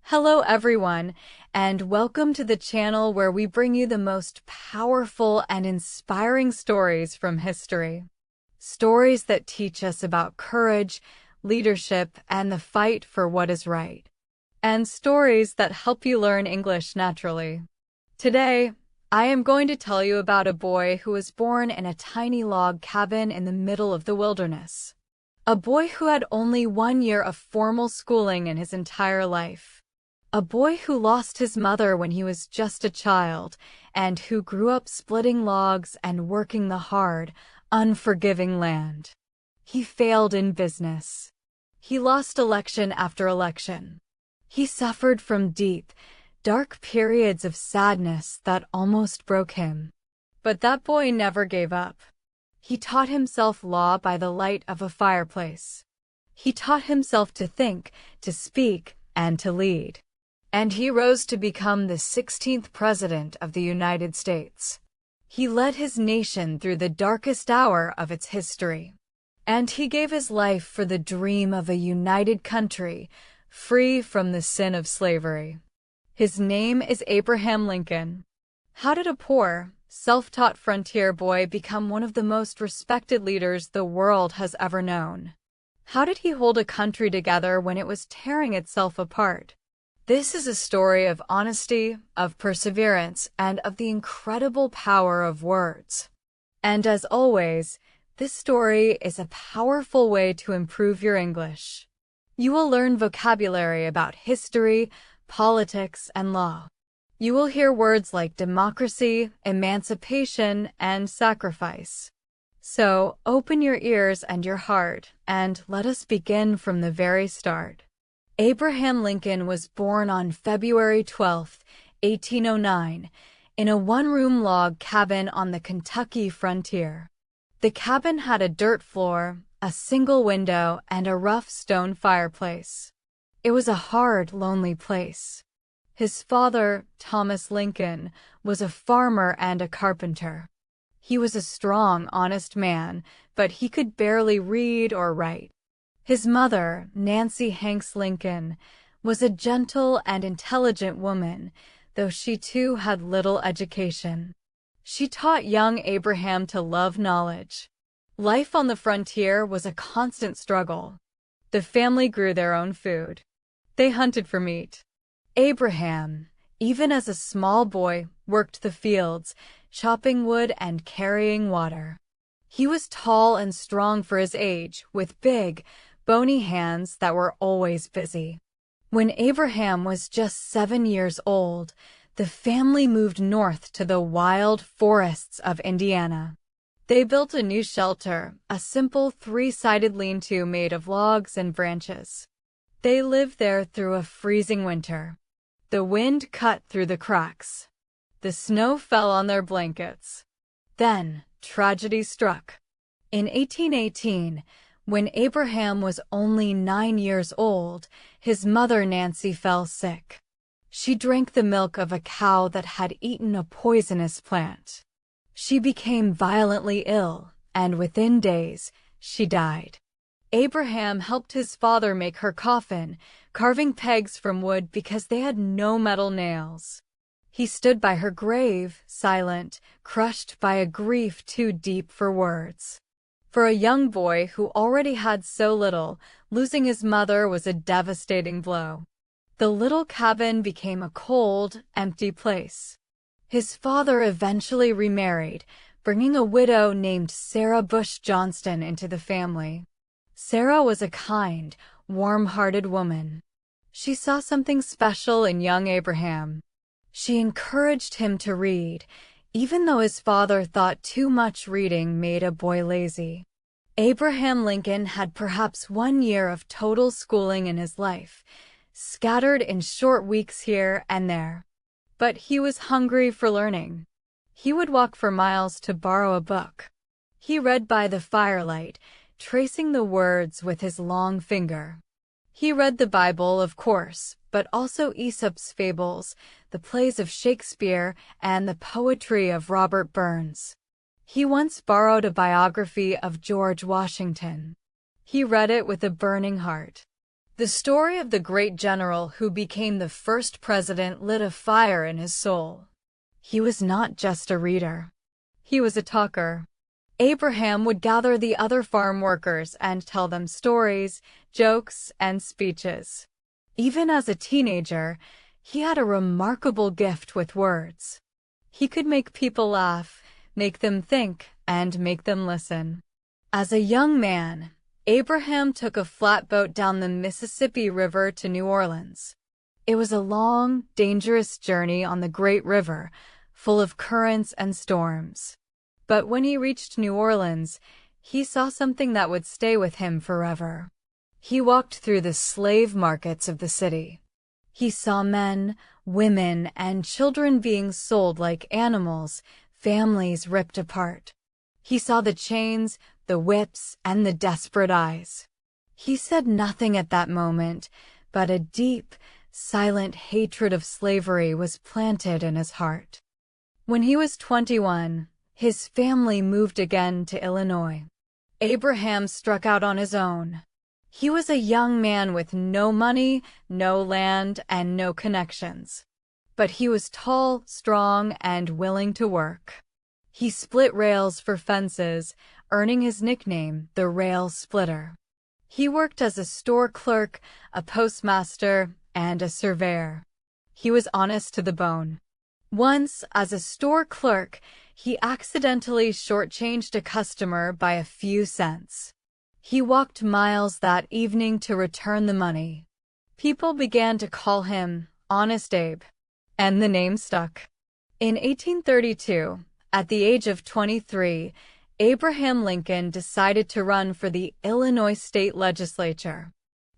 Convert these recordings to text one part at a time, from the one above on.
Hello everyone, and welcome to the channel where we bring you the most powerful and inspiring stories from history. Stories that teach us about courage, leadership, and the fight for what is right. And stories that help you learn English naturally. Today, I am going to tell you about a boy who was born in a tiny log cabin in the middle of the wilderness. A boy who had only 1 year of formal schooling in his entire life. A boy who lost his mother when he was just a child, and who grew up splitting logs and working the hard, unforgiving land. He failed in business. He lost election after election. He suffered from deep, dark periods of sadness that almost broke him. But that boy never gave up. He taught himself law by the light of a fireplace. He taught himself to think, to speak, and to lead. And he rose to become the 16th President of the United States. He led his nation through the darkest hour of its history. And he gave his life for the dream of a united country, free from the sin of slavery. His name is Abraham Lincoln. How did a poor, self-taught frontier boy become one of the most respected leaders the world has ever known? How did he hold a country together when it was tearing itself apart? This is a story of honesty, of perseverance, and of the incredible power of words. And as always, this story is a powerful way to improve your English. You will learn vocabulary about history, politics, and law. You will hear words like democracy, emancipation, and sacrifice. So, open your ears and your heart, and let us begin from the very start. Abraham Lincoln was born on February 12, 1809, in a one-room log cabin on the Kentucky frontier. The cabin had a dirt floor, a single window, and a rough stone fireplace. It was a hard, lonely place. His father, Thomas Lincoln, was a farmer and a carpenter. He was a strong, honest man, but he could barely read or write. His mother, Nancy Hanks Lincoln, was a gentle and intelligent woman, though she too had little education. She taught young Abraham to love knowledge. Life on the frontier was a constant struggle. The family grew their own food. They hunted for meat. Abraham, even as a small boy, worked the fields, chopping wood and carrying water. He was tall and strong for his age, with big, bony hands that were always busy. When Abraham was just 7 years old, the family moved north to the wild forests of Indiana. They built a new shelter, a simple three-sided lean-to made of logs and branches. They lived there through a freezing winter. The wind cut through the cracks. The snow fell on their blankets. Then, tragedy struck. In 1818, when Abraham was only 9 years old, his mother Nancy fell sick. She drank the milk of a cow that had eaten a poisonous plant. She became violently ill, and within days, she died. Abraham helped his father make her coffin, carving pegs from wood because they had no metal nails. He stood by her grave, silent, crushed by a grief too deep for words. For a young boy who already had so little, losing his mother was a devastating blow. The little cabin became a cold, empty place. His father eventually remarried, bringing a widow named Sarah Bush Johnston into the family. Sarah was a kind, warm-hearted woman. She saw something special in young Abraham. She encouraged him to read, even though his father thought too much reading made a boy lazy. Abraham Lincoln had perhaps 1 year of total schooling in his life, scattered in short weeks here and there. But he was hungry for learning. He would walk for miles to borrow a book. He read by the firelight, tracing the words with his long finger. He read the Bible, of course, but also Aesop's fables, the plays of Shakespeare, and the poetry of Robert Burns. He once borrowed a biography of George Washington. He read it with a burning heart. The story of the great general who became the first president lit a fire in his soul. He was not just a reader. He was a talker. Abraham would gather the other farm workers and tell them stories, jokes, and speeches. Even as a teenager, he had a remarkable gift with words. He could make people laugh, make them think, and make them listen. As a young man, Abraham took a flatboat down the Mississippi River to New Orleans. It was a long, dangerous journey on the great river, full of currents and storms. But when he reached New Orleans, he saw something that would stay with him forever. He walked through the slave markets of the city. He saw men, women, and children being sold like animals, families ripped apart. He saw the chains, the whips, and the desperate eyes. He said nothing at that moment, but a deep, silent hatred of slavery was planted in his heart. When he was 21, his family moved again to Illinois. Abraham struck out on his own. He was a young man with no money, no land, and no connections. But he was tall, strong, and willing to work. He split rails for fences, earning his nickname, the Rail Splitter. He worked as a store clerk, a postmaster, and a surveyor. He was honest to the bone. Once, as a store clerk, he accidentally shortchanged a customer by a few cents. He walked miles that evening to return the money. People began to call him Honest Abe, and the name stuck. In 1832, at the age of 23, Abraham Lincoln decided to run for the Illinois state legislature.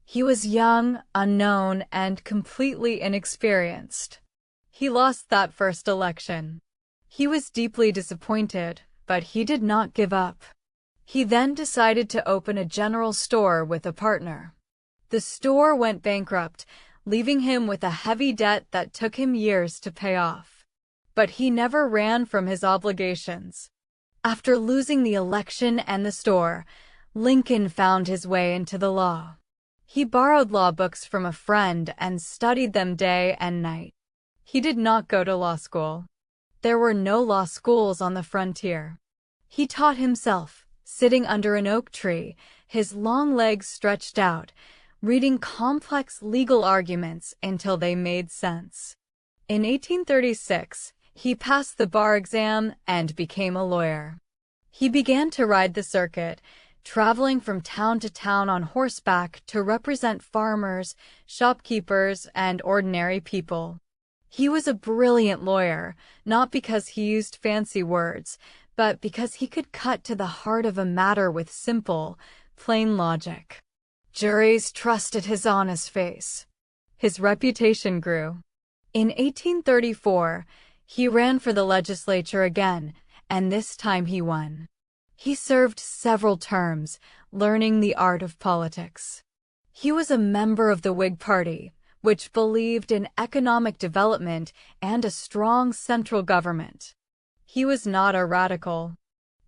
He was young, unknown, and completely inexperienced. He lost that first election. He was deeply disappointed, but he did not give up. He then decided to open a general store with a partner. The store went bankrupt, leaving him with a heavy debt that took him years to pay off. But he never ran from his obligations. After losing the election and the store, Lincoln found his way into the law. He borrowed law books from a friend and studied them day and night. He did not go to law school. There were no law schools on the frontier. He taught himself, sitting under an oak tree, his long legs stretched out, reading complex legal arguments until they made sense. In 1836, he passed the bar exam and became a lawyer. He began to ride the circuit, traveling from town to town on horseback to represent farmers, shopkeepers, and ordinary people. He was a brilliant lawyer, not because he used fancy words, but because he could cut to the heart of a matter with simple, plain logic. Juries trusted his honest face. His reputation grew. In 1834, he ran for the legislature again, and this time he won. He served several terms, learning the art of politics. He was a member of the Whig Party, which believed in economic development and a strong central government. He was not a radical.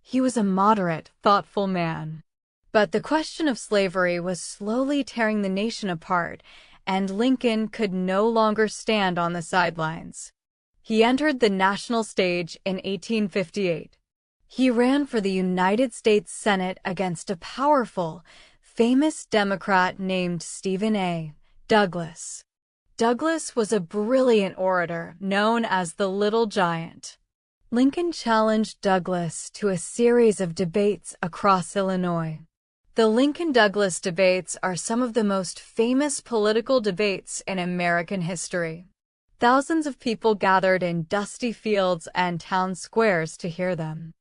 He was a moderate, thoughtful man. But the question of slavery was slowly tearing the nation apart, and Lincoln could no longer stand on the sidelines. He entered the national stage in 1858. He ran for the United States Senate against a powerful, famous Democrat named Stephen A. Douglas. Douglas was a brilliant orator known as the Little Giant. Lincoln challenged Douglas to a series of debates across Illinois. The Lincoln-Douglas debates are some of the most famous political debates in American history. Thousands of people gathered in dusty fields and town squares to hear them.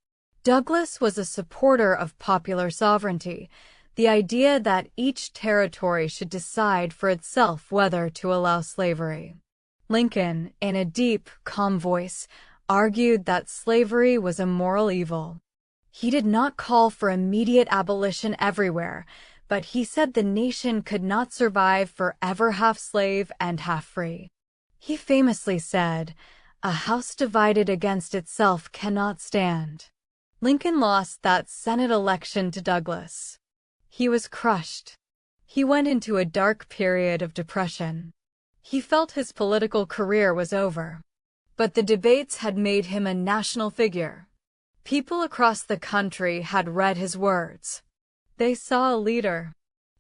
Douglas was a supporter of popular sovereignty, the idea that each territory should decide for itself whether to allow slavery. Lincoln, in a deep, calm voice, argued that slavery was a moral evil. He did not call for immediate abolition everywhere, but he said the nation could not survive forever half slave and half free. He famously said, "A house divided against itself cannot stand." Lincoln lost that Senate election to Douglas. He was crushed. He went into a dark period of depression. He felt his political career was over. But the debates had made him a national figure. People across the country had read his words. They saw a leader.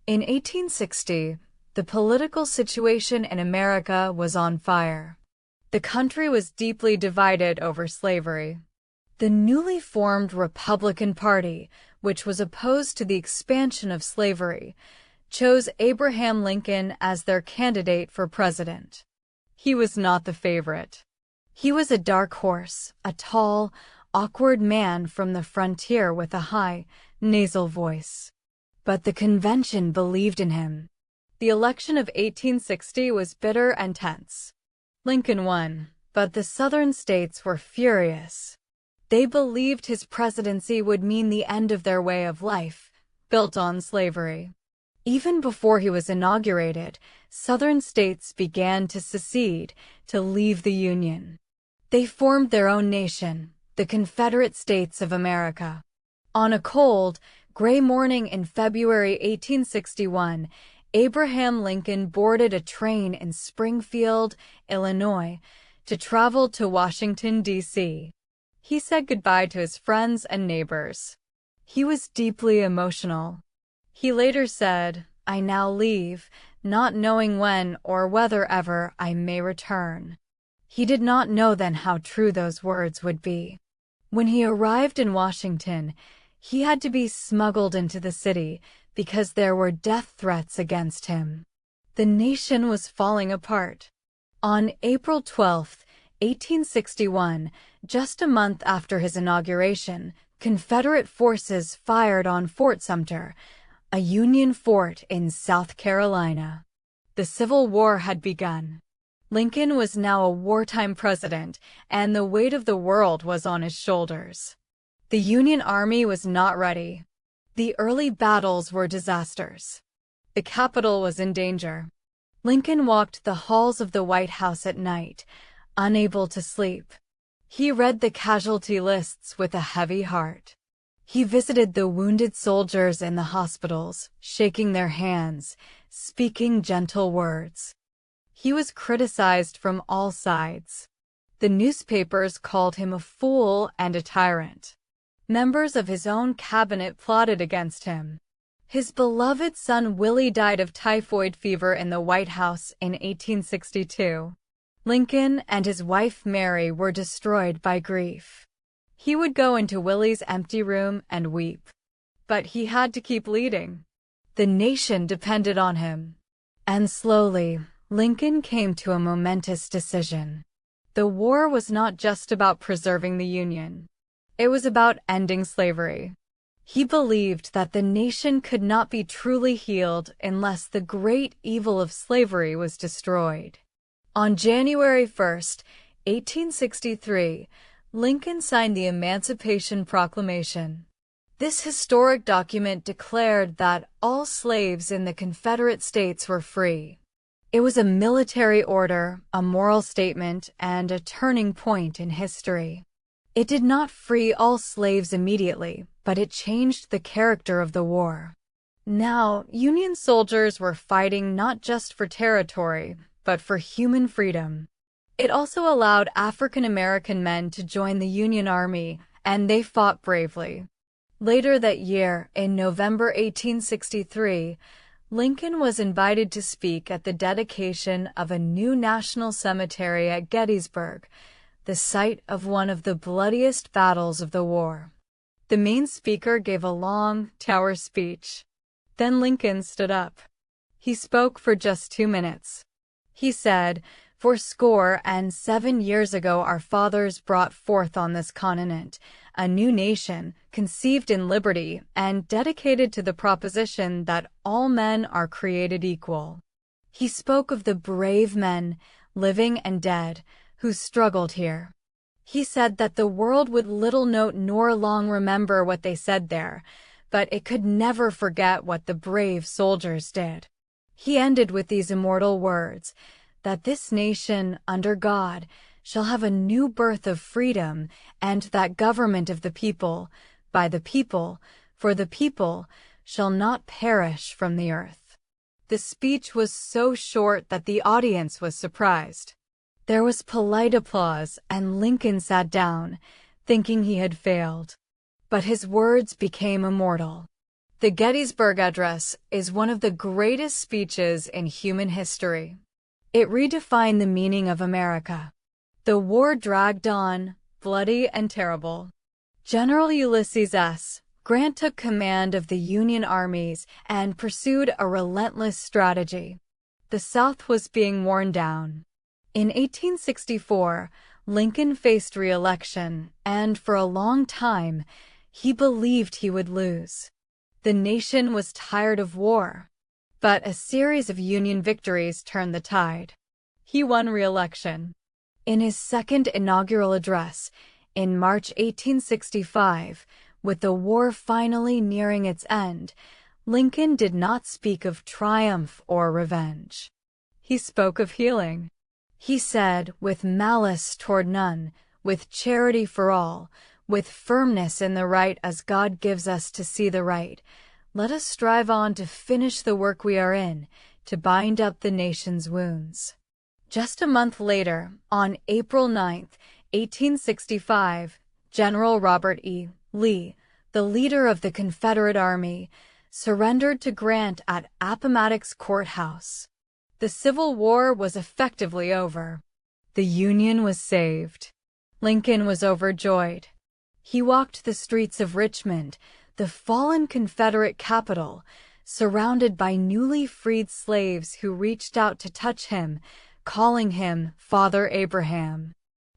In 1860, the political situation in America was on fire. The country was deeply divided over slavery. The newly formed Republican Party, which was opposed to the expansion of slavery, chose Abraham Lincoln as their candidate for president. He was not the favorite. He was a dark horse, a tall, awkward man from the frontier with a high, nasal voice. But the convention believed in him. The election of 1860 was bitter and tense. Lincoln won, but the Southern states were furious. They believed his presidency would mean the end of their way of life, built on slavery. Even before he was inaugurated, Southern states began to secede, to leave the Union. They formed their own nation, the Confederate States of America. On a cold, gray morning in February 1861, Abraham Lincoln boarded a train in Springfield, Illinois, to travel to Washington, D.C. He said goodbye to his friends and neighbors. He was deeply emotional. He later said, "I now leave, not knowing when or whether ever I may return." He did not know then how true those words would be. When he arrived in Washington, he had to be smuggled into the city because there were death threats against him. The nation was falling apart. On April 12, 1861, just a month after his inauguration, Confederate forces fired on Fort Sumter, a Union fort in South Carolina. The Civil War had begun. Lincoln was now a wartime president, and the weight of the world was on his shoulders. The Union Army was not ready. The early battles were disasters. The Capitol was in danger. Lincoln walked the halls of the White House at night, unable to sleep. He read the casualty lists with a heavy heart. He visited the wounded soldiers in the hospitals, shaking their hands, speaking gentle words. He was criticized from all sides. The newspapers called him a fool and a tyrant. Members of his own cabinet plotted against him. His beloved son Willie died of typhoid fever in the White House in 1862. Lincoln and his wife Mary were destroyed by grief. He would go into Willie's empty room and weep. But he had to keep leading. The nation depended on him. And slowly, Lincoln came to a momentous decision. The war was not just about preserving the Union. It was about ending slavery. He believed that the nation could not be truly healed unless the great evil of slavery was destroyed. On January 1, 1863, Lincoln signed the Emancipation Proclamation. This historic document declared that all slaves in the Confederate States were free. It was a military order, a moral statement, and a turning point in history. It did not free all slaves immediately, but it changed the character of the war. Now, Union soldiers were fighting not just for territory, but for human freedom. It also allowed African American men to join the Union Army, and they fought bravely. Later that year, in November 1863, Lincoln was invited to speak at the dedication of a new national cemetery at Gettysburg, the site of one of the bloodiest battles of the war. The main speaker gave a long, tower speech. Then Lincoln stood up. He spoke for just 2 minutes. He said, "47 years ago our fathers brought forth on this continent a new nation, conceived in liberty and dedicated to the proposition that all men are created equal." He spoke of the brave men, living and dead, who struggled here. He said that the world would little note nor long remember what they said there, but it could never forget what the brave soldiers did. He ended with these immortal words, that this nation, under God, shall have a new birth of freedom, and that government of the people, by the people, for the people, shall not perish from the earth. The speech was so short that the audience was surprised. There was polite applause, and Lincoln sat down, thinking he had failed. But his words became immortal. The Gettysburg Address is one of the greatest speeches in human history. It redefined the meaning of America. The war dragged on, bloody and terrible. General Ulysses S. Grant took command of the Union armies and pursued a relentless strategy. The South was being worn down. In 1864, Lincoln faced re-election, and for a long time, he believed he would lose. The nation was tired of war. But a series of Union victories turned the tide. He won re-election. In his second inaugural address, in March 1865, with the war finally nearing its end, Lincoln did not speak of triumph or revenge. He spoke of healing. He said, with malice toward none, with charity for all, with firmness in the right as God gives us to see the right, let us strive on to finish the work we are in, to bind up the nation's wounds. Just a month later, on April 9, 1865, General Robert E. Lee, the leader of the Confederate Army, surrendered to Grant at Appomattox Courthouse. The Civil War was effectively over. The Union was saved. Lincoln was overjoyed. He walked the streets of Richmond, the fallen Confederate capital, surrounded by newly freed slaves who reached out to touch him, calling him Father Abraham.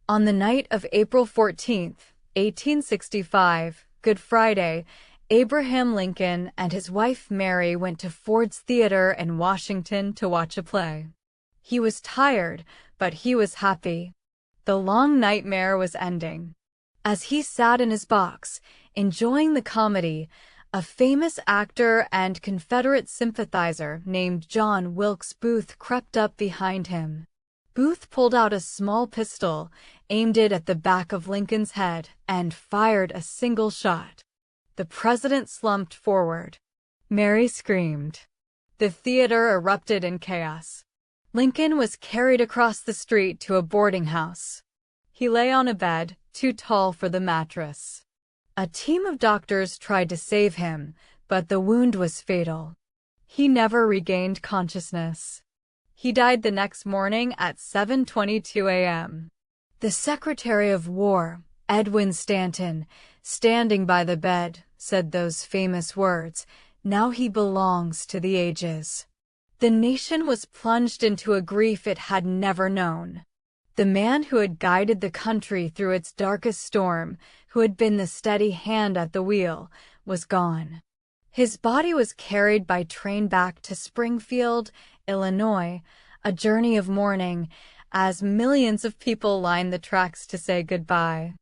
On the night of April 14, 1865, Good Friday, Abraham Lincoln and his wife Mary went to Ford's Theater in Washington to watch a play. He was tired, but he was happy. The long nightmare was ending. As he sat in his box, enjoying the comedy, a famous actor and Confederate sympathizer named John Wilkes Booth crept up behind him. Booth pulled out a small pistol, aimed it at the back of Lincoln's head, and fired a single shot. The president slumped forward. Mary screamed. The theater erupted in chaos. Lincoln was carried across the street to a boarding house. He lay on a bed, too tall for the mattress. A team of doctors tried to save him, but the wound was fatal. He never regained consciousness. He died the next morning at 7:22 a.m. The Secretary of War, Edwin Stanton, standing by the bed, said those famous words, "Now he belongs to the ages." The nation was plunged into a grief it had never known. The man who had guided the country through its darkest storm, who had been the steady hand at the wheel, was gone. His body was carried by train back to Springfield, Illinois, a journey of mourning, as millions of people lined the tracks to say goodbye.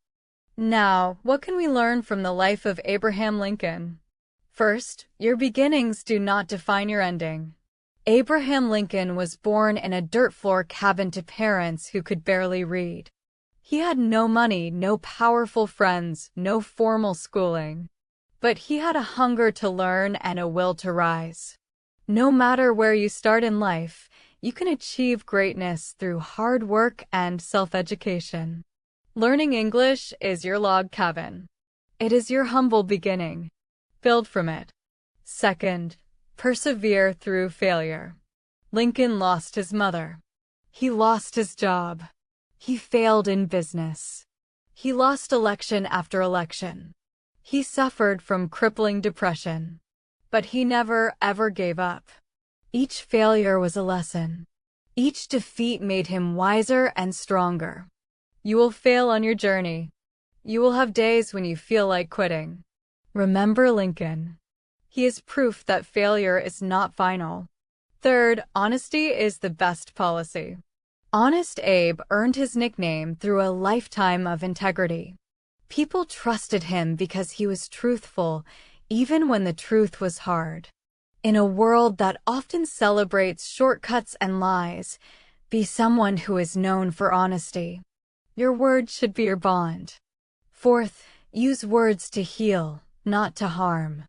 Now, what can we learn from the life of Abraham Lincoln? First, your beginnings do not define your ending. Abraham Lincoln was born in a dirt floor cabin to parents who could barely read. He had no money, no powerful friends, no formal schooling. But he had a hunger to learn and a will to rise. No matter where you start in life, you can achieve greatness through hard work and self-education. Learning English is your log cabin. It is your humble beginning. Build from it. Second, persevere through failure. Lincoln lost his mother. He lost his job. He failed in business. He lost election after election. He suffered from crippling depression. But he never, ever gave up. Each failure was a lesson. Each defeat made him wiser and stronger. You will fail on your journey. You will have days when you feel like quitting. Remember Lincoln. He is proof that failure is not final. Third, honesty is the best policy. Honest Abe earned his nickname through a lifetime of integrity. People trusted him because he was truthful, even when the truth was hard. In a world that often celebrates shortcuts and lies, be someone who is known for honesty. Your word should be your bond. Fourth, use words to heal, not to harm.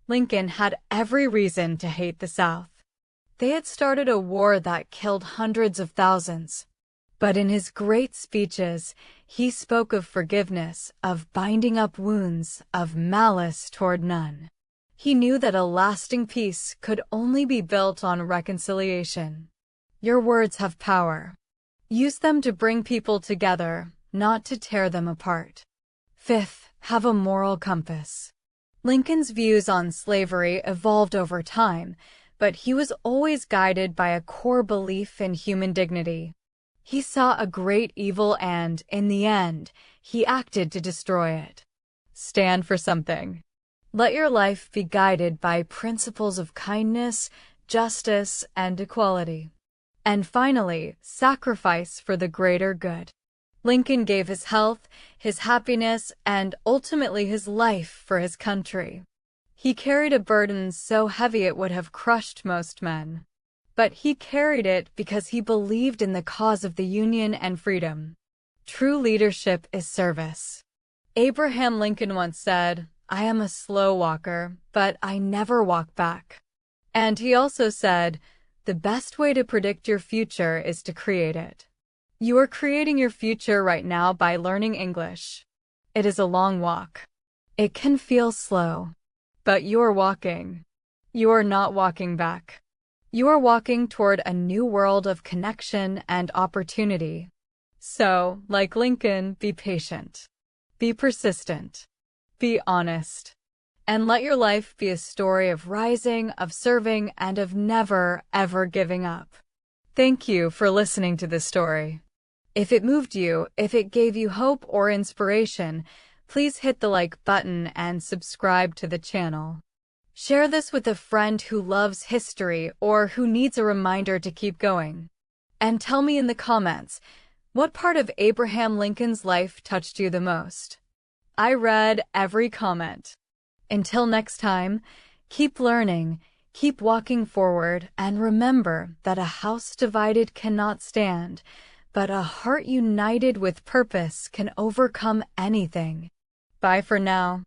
Lincoln had every reason to hate the South. They had started a war that killed hundreds of thousands. But in his great speeches, he spoke of forgiveness, of binding up wounds, of malice toward none. He knew that a lasting peace could only be built on reconciliation. Your words have power. Use them to bring people together, not to tear them apart. Fifth, have a moral compass. Lincoln's views on slavery evolved over time, but he was always guided by a core belief in human dignity. He saw a great evil and, in the end, he acted to destroy it. Stand for something. Let your life be guided by principles of kindness, justice, and equality. And finally, sacrifice for the greater good. Lincoln gave his health, his happiness, and ultimately his life for his country. He carried a burden so heavy it would have crushed most men. But he carried it because he believed in the cause of the Union and freedom. True leadership is service. Abraham Lincoln once said, "I am a slow walker, but I never walk back." And he also said, "The best way to predict your future is to create it." You are creating your future right now by learning English. It is a long walk. It can feel slow. But you are walking. You are not walking back. You are walking toward a new world of connection and opportunity. So, like Lincoln, be patient. Be persistent. Be honest. And let your life be a story of rising, of serving, and of never, ever giving up. Thank you for listening to this story. If it moved you, if it gave you hope or inspiration, please hit the like button and subscribe to the channel. Share this with a friend who loves history or who needs a reminder to keep going. And tell me in the comments, what part of Abraham Lincoln's life touched you the most? I read every comment. Until next time, keep learning, keep walking forward, and remember that a house divided cannot stand, but a heart united with purpose can overcome anything. Bye for now.